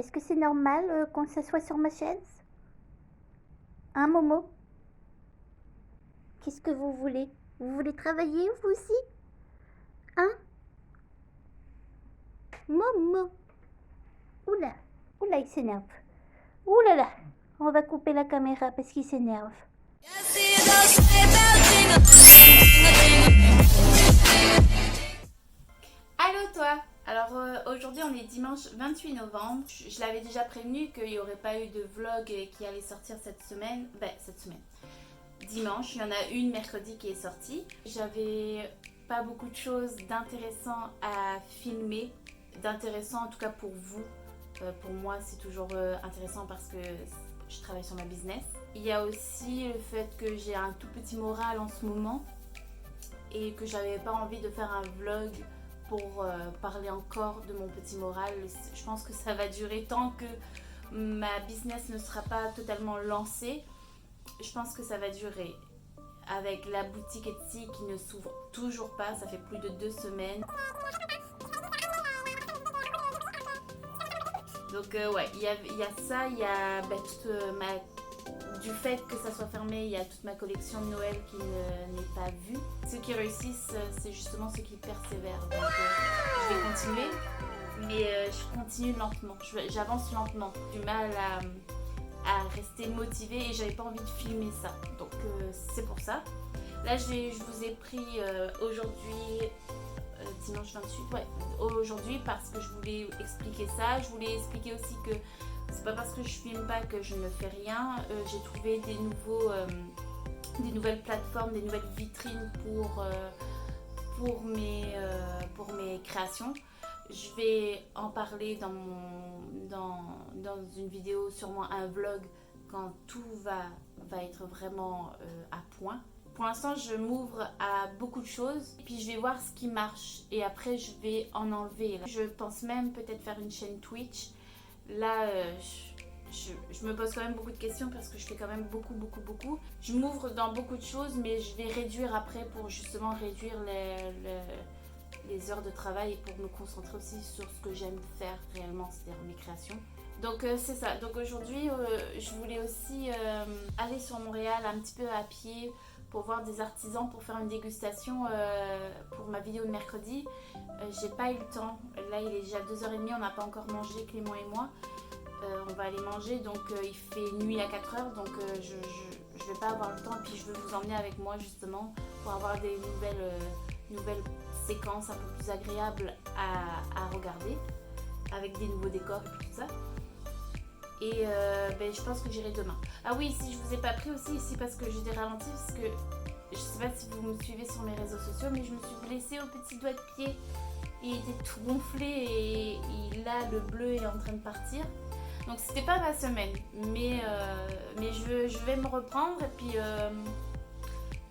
Est-ce que c'est normal qu'on s'assoie sur ma chaise? Hein, Momo? Qu'est-ce que vous voulez? Vous voulez travailler, vous aussi? Hein? Momo? Oula, oula, il s'énerve. Oula là, on va couper la caméra parce qu'il s'énerve. Allô toi. Alors aujourd'hui on est dimanche 28 novembre. Je l'avais déjà prévenu qu'il n'y aurait pas eu de vlog qui allait sortir cette semaine. Dimanche, il y en a une mercredi qui est sortie. J'avais pas beaucoup de choses d'intéressant à filmer. D'intéressant en tout cas pour vous. Pour moi c'est toujours intéressant parce que je travaille sur ma business. Il y a aussi le fait que j'ai un tout petit moral en ce moment et que j'avais pas envie de faire un vlog pour parler encore de mon petit moral. Je pense que ça va durer tant que ma business ne sera pas totalement lancée. Je pense que ça va durer. Avec la boutique Etsy qui ne s'ouvre toujours pas, ça fait plus de 2 semaines. Donc ouais, il y a ça, il y a du fait que ça soit fermé, il y a toute ma collection de Noël qui n'est pas vue. Ceux qui réussissent, c'est justement ceux qui persévèrent. Donc je vais continuer, mais je continue lentement, j'avance lentement. J'ai du mal à rester motivée et j'avais pas envie de filmer ça. Donc c'est pour ça. Là je vous ai pris aujourd'hui, dimanche 28, ouais, aujourd'hui parce que je voulais expliquer ça. Je voulais expliquer aussi que c'est pas parce que je filme pas que je ne fais rien. J'ai trouvé des nouvelles plateformes, des nouvelles vitrines pour mes créations. Je vais en parler dans une vidéo, sûrement un vlog, quand tout va être vraiment à point. Pour l'instant, je m'ouvre à beaucoup de choses, puis je vais voir ce qui marche et après je vais en enlever. Je pense même peut-être faire une chaîne Twitch. Là, je me pose quand même beaucoup de questions parce que je fais quand même beaucoup. Je m'ouvre dans beaucoup de choses, mais je vais réduire après pour justement réduire les heures de travail et pour me concentrer aussi sur ce que j'aime faire réellement, c'est-à-dire mes créations. Donc c'est ça. Donc aujourd'hui, je voulais aussi aller sur Montréal un petit peu à pied pour voir des artisans, pour faire une dégustation pour ma vidéo de mercredi. J'ai pas eu le temps. Là, il est déjà 2h30, on n'a pas encore mangé, Clément et moi. On va aller manger, donc il fait nuit à 4h, donc je vais pas avoir le temps. Et puis je veux vous emmener avec moi justement pour avoir des nouvelles séquences un peu plus agréables à regarder, avec des nouveaux décors et tout ça. Et je pense que j'irai demain. Ah oui, si je vous ai pas pris aussi ici parce que j'ai des ralentis, parce que je sais pas si vous me suivez sur mes réseaux sociaux, mais je me suis blessée au petit doigt de pied. Il était tout gonflé et là le bleu est en train de partir. Donc c'était pas ma semaine, mais je vais me reprendre et puis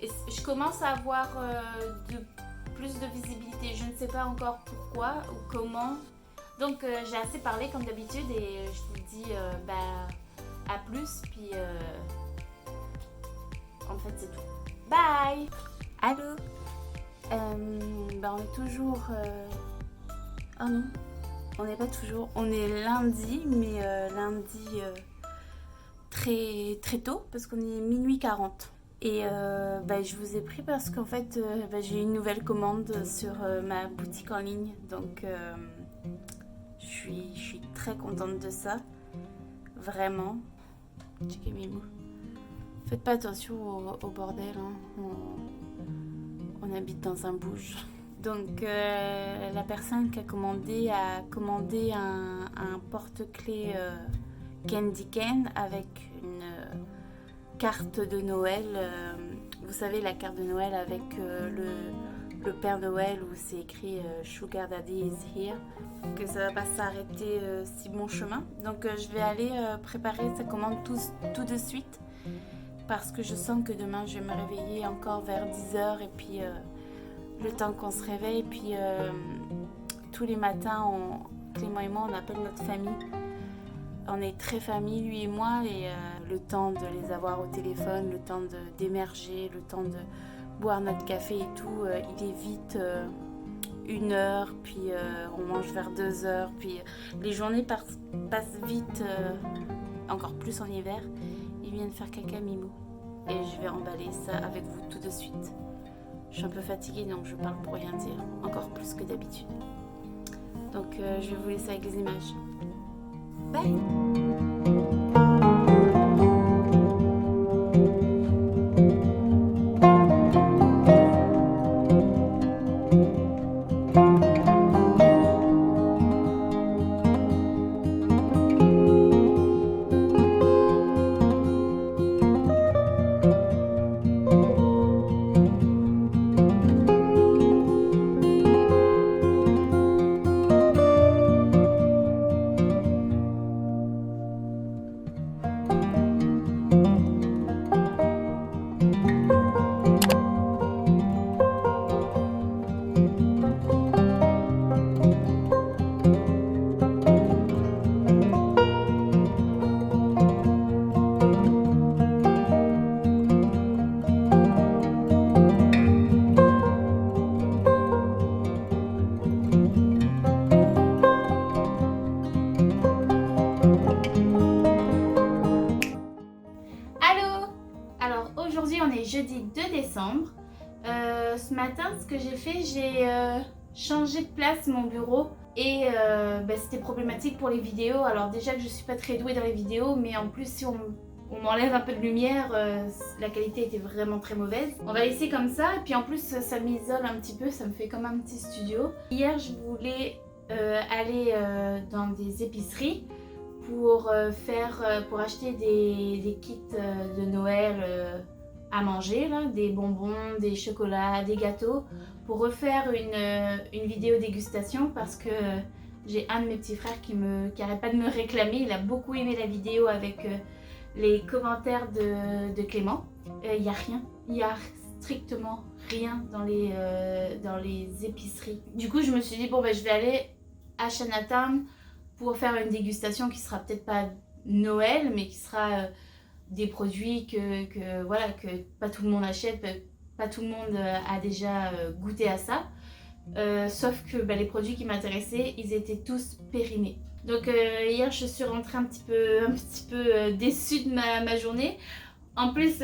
je commence à avoir plus de visibilité. Je ne sais pas encore pourquoi ou comment. Donc j'ai assez parlé comme d'habitude et je vous dis à plus, puis en fait c'est tout. Bye. Allô. On est toujours... Oh non, on n'est pas toujours... On est lundi, mais lundi très, très tôt parce qu'on est minuit 40. Et je vous ai pris parce qu'en fait j'ai une nouvelle commande sur ma boutique en ligne. Donc je suis très contente de ça. Vraiment. Checkez mes mots. Faites pas attention au bordel, hein. On habite dans un bouge. Donc la personne qui a commandé un porte-clés Candy Cane avec une carte de Noël. Vous savez, la carte de Noël avec le Père Noël où c'est écrit Sugar Daddy is here. Que ça va pas s'arrêter si bon chemin. Donc je vais aller préparer sa commande tout de suite. Parce que je sens que demain je vais me réveiller encore vers 10h et puis le temps qu'on se réveille, puis tous les matins, Clément et moi, on appelle notre famille. On est très famille, lui et moi, et le temps de les avoir au téléphone, le temps d'émerger, le temps de boire notre café et tout, il est vite 1 heure, puis on mange vers 2 heures, puis les journées passent vite, encore plus en hiver. Il vient de faire caca Mimou et je vais emballer ça avec vous tout de suite. Je suis un peu fatiguée donc je parle pour rien dire, encore plus que d'habitude. Donc je vais vous laisser avec les images. Bye! Aujourd'hui on est jeudi 2 décembre. Ce matin ce que j'ai fait, j'ai changé de place mon bureau et c'était problématique pour les vidéos. Alors déjà que je suis pas très douée dans les vidéos, mais en plus si on m'enlève un peu de lumière, la qualité était vraiment très mauvaise. On va laisser comme ça et puis en plus ça m'isole un petit peu, ça me fait comme un petit studio. Hier je voulais aller dans des épiceries pour acheter des kits de Noël à manger, là, des bonbons, des chocolats, des gâteaux, pour refaire une vidéo dégustation parce que j'ai un de mes petits frères qui arrête pas de me réclamer. Il a beaucoup aimé la vidéo avec les commentaires de Clément. Il n'y a rien, il n'y a strictement rien dans les épiceries. Du coup je me suis dit bon je vais aller à Chinatown pour faire une dégustation qui sera peut-être pas Noël, mais qui sera des produits que pas tout le monde achète, pas tout le monde a déjà goûté à ça. Sauf que les produits qui m'intéressaient, ils étaient tous périmés. Donc hier je suis rentrée un petit peu déçue de ma journée. En plus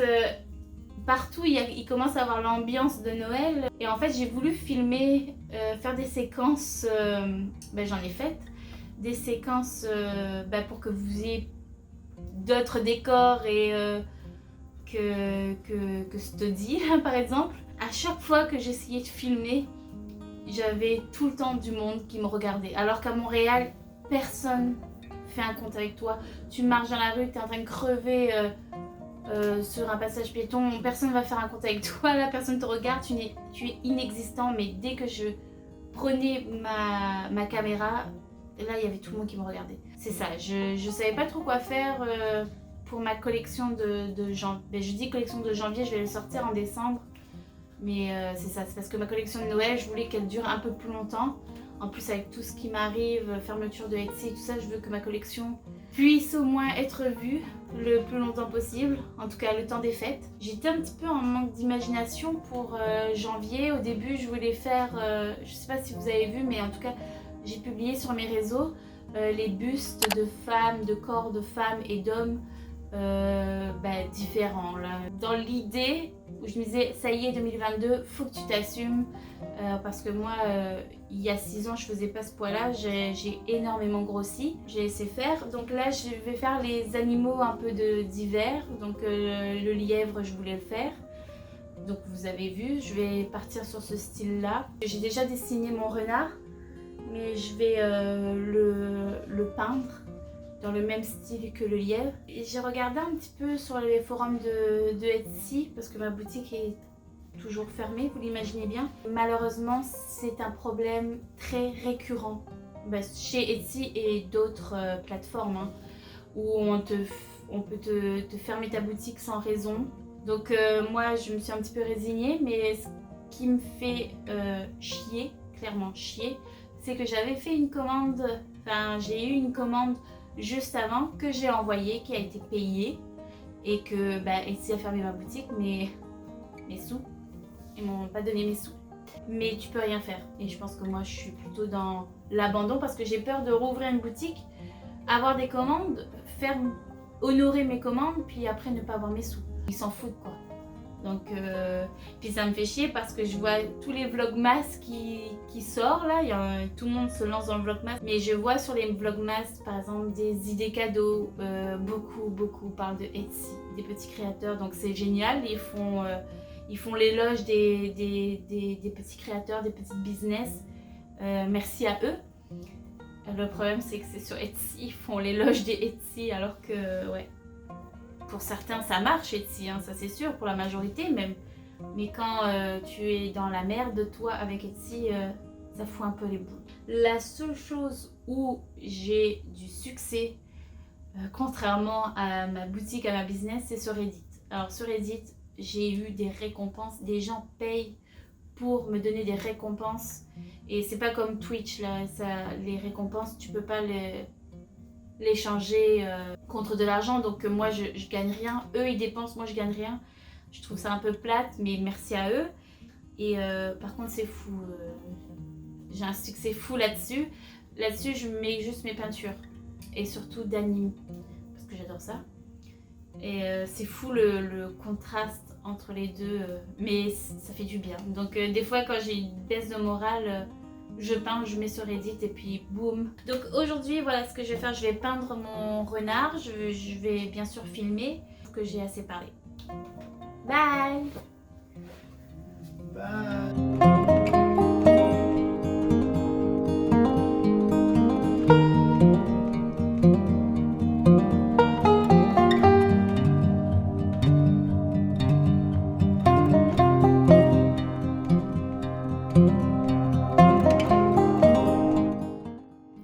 partout il commence à avoir l'ambiance de Noël. Et en fait j'ai voulu filmer, faire des séquences, j'en ai faites. Des séquences pour que vous ayez d'autres décors et que Study par exemple. À chaque fois que j'essayais de filmer, j'avais tout le temps du monde qui me regardait. Alors qu'à Montréal, personne fait un compte avec toi. Tu marches dans la rue, tu es en train de crever sur un passage piéton, personne va faire un compte avec toi, là personne te regarde, tu es inexistant. Mais dès que je prenais ma caméra, là il y avait tout le monde qui me regardait. C'est ça, je savais pas trop quoi faire pour ma collection de janvier. Je dis collection de janvier, je vais le sortir en décembre. Mais c'est ça, c'est parce que ma collection de Noël, je voulais qu'elle dure un peu plus longtemps. En plus avec tout ce qui m'arrive, fermeture de Etsy, tout ça, je veux que ma collection puisse au moins être vue le plus longtemps possible. En tout cas le temps des fêtes. J'étais un petit peu en manque d'imagination pour janvier. Au début je voulais faire, je sais pas si vous avez vu, mais en tout cas j'ai publié sur mes réseaux les bustes de femmes, de corps de femmes et d'hommes différents là. Dans l'idée où je me disais ça y est 2022, faut que tu t'assumes parce que moi il y a 6 ans je faisais pas ce poids là, j'ai énormément grossi, j'ai laissé faire. Donc là je vais faire les animaux un peu d'hiver, donc le lièvre je voulais le faire. Donc vous avez vu, je vais partir sur ce style là. J'ai déjà dessiné mon renard, mais je vais le peindre dans le même style que le lièvre. J'ai regardé un petit peu sur les forums de Etsy parce que ma boutique est toujours fermée, vous l'imaginez bien. Malheureusement, c'est un problème très récurrent chez Etsy et d'autres plateformes où on peut te fermer ta boutique sans raison. Donc moi, je me suis un petit peu résignée, mais ce qui me fait chier, clairement chier, c'est que j'avais fait une commande, j'ai eu une commande juste avant que j'ai envoyée, qui a été payée et que Etsy a fermé ma boutique, mais mes sous, ils m'ont pas donné mes sous. mais tu peux rien faire. Et je pense que moi je suis plutôt dans l'abandon parce que j'ai peur de rouvrir une boutique, avoir des commandes, honorer mes commandes, puis après ne pas avoir mes sous. Ils s'en foutent quoi. Donc, puis ça me fait chier parce que je vois tous les vlogmas qui sortent là, tout le monde se lance dans le vlogmas. Mais je vois sur les vlogmas par exemple des idées cadeaux, beaucoup parlent de Etsy, des petits créateurs, donc c'est génial, ils font l'éloge des petits créateurs, des petits business, merci à eux. Le problème c'est que c'est sur Etsy, ils font l'éloge des Etsy alors que ouais. Pour certains, ça marche Etsy, hein, ça c'est sûr, pour la majorité même. Mais quand tu es dans la merde, toi, avec Etsy, ça fout un peu les boules. La seule chose où j'ai du succès, contrairement à ma boutique, à ma business, c'est sur Reddit. Alors sur Reddit, j'ai eu des récompenses, des gens payent pour me donner des récompenses. Et c'est pas comme Twitch, là, les récompenses, tu peux pas l'échanger contre de l'argent, donc moi je gagne rien, eux ils dépensent, moi je gagne rien. Je trouve ça un peu plate, mais merci à eux. Et par contre c'est fou, j'ai un succès fou là-dessus. Là-dessus je mets juste mes peintures et surtout d'anime parce que j'adore ça. Et c'est fou le contraste entre les deux, mais ça fait du bien. Donc des fois quand j'ai une baisse de morale, je peins, je mets sur Reddit et puis boum. Donc aujourd'hui, voilà ce que je vais faire. Je vais peindre mon renard. Je vais bien sûr filmer. Parce que j'ai assez parlé. Bye. Bye.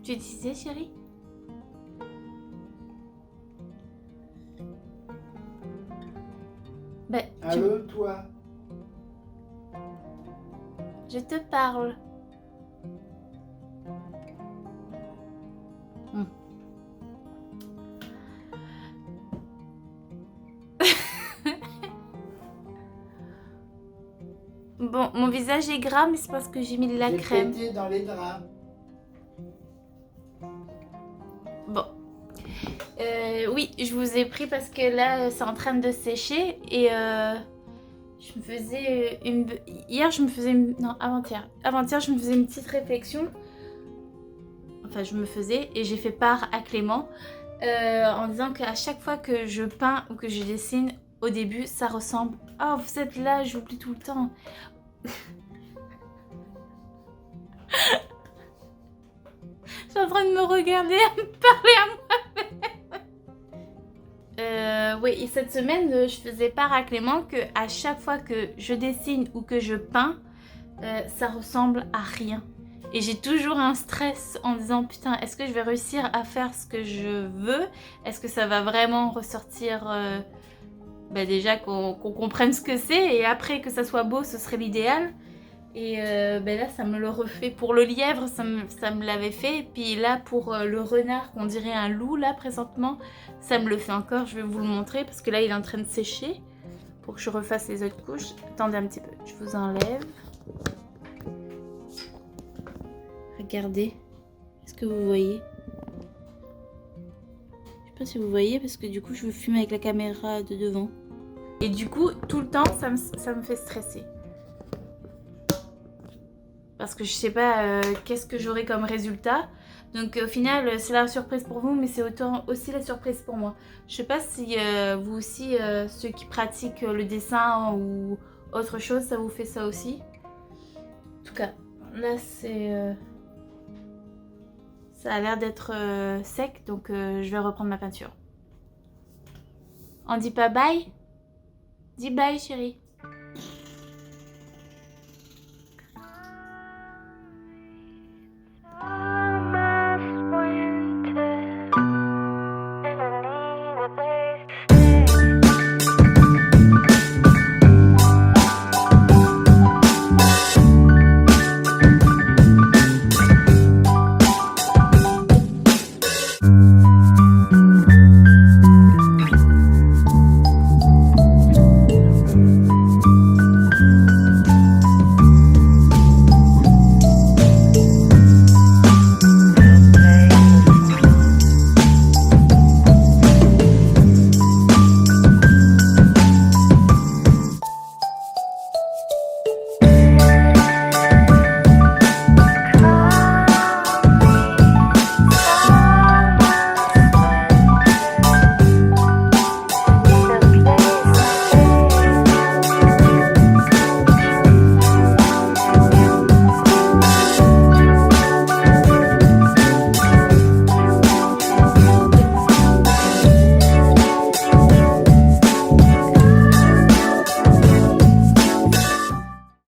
Tu disais, chérie? Ben, Allô, toi? Je te parle. Bon, mon visage est gras, mais c'est parce que j'ai mis de la crème. J'ai pété dans les draps. Bon. Oui, je vous ai pris parce que là, c'est en train de sécher et je me faisais Hier, je me faisais une... Non, avant-hier. Avant-hier, je me faisais une petite réflexion. Enfin, je me faisais et j'ai fait part à Clément en disant qu'à chaque fois que je peins ou que je dessine, au début, ça ressemble... Oh, vous êtes là, j'oublie tout le temps. Je suis en train de me regarder, à me parler à moi-même. Oui, et cette semaine, je faisais part à Clément que à chaque fois que je dessine ou que je peins, ça ressemble à rien. Et j'ai toujours un stress en disant putain, est-ce que je vais réussir à faire ce que je veux? Est-ce que ça va vraiment ressortir déjà qu'on comprenne ce que c'est et après que ça soit beau, ce serait l'idéal. Et là, ça me le refait. Pour le lièvre, ça me l'avait fait. Et puis là, pour le renard, qu'on dirait un loup, là, présentement, ça me le fait encore. Je vais vous le montrer parce que là, il est en train de sécher pour que je refasse les autres couches. Attendez un petit peu, je vous enlève. Regardez. Est-ce que vous voyez? Je sais pas si vous voyez parce que du coup, je veux filmer avec la caméra de devant. Et du coup, tout le temps, ça me fait stresser. Parce que je sais pas qu'est-ce que j'aurai comme résultat. Donc au final, c'est la surprise pour vous, mais c'est aussi la surprise pour moi. Je sais pas si vous aussi, ceux qui pratiquent le dessin ou autre chose, ça vous fait ça aussi. En tout cas, là c'est... ça a l'air d'être sec, donc je vais reprendre ma peinture. On dit pas bye? Dis bye chérie.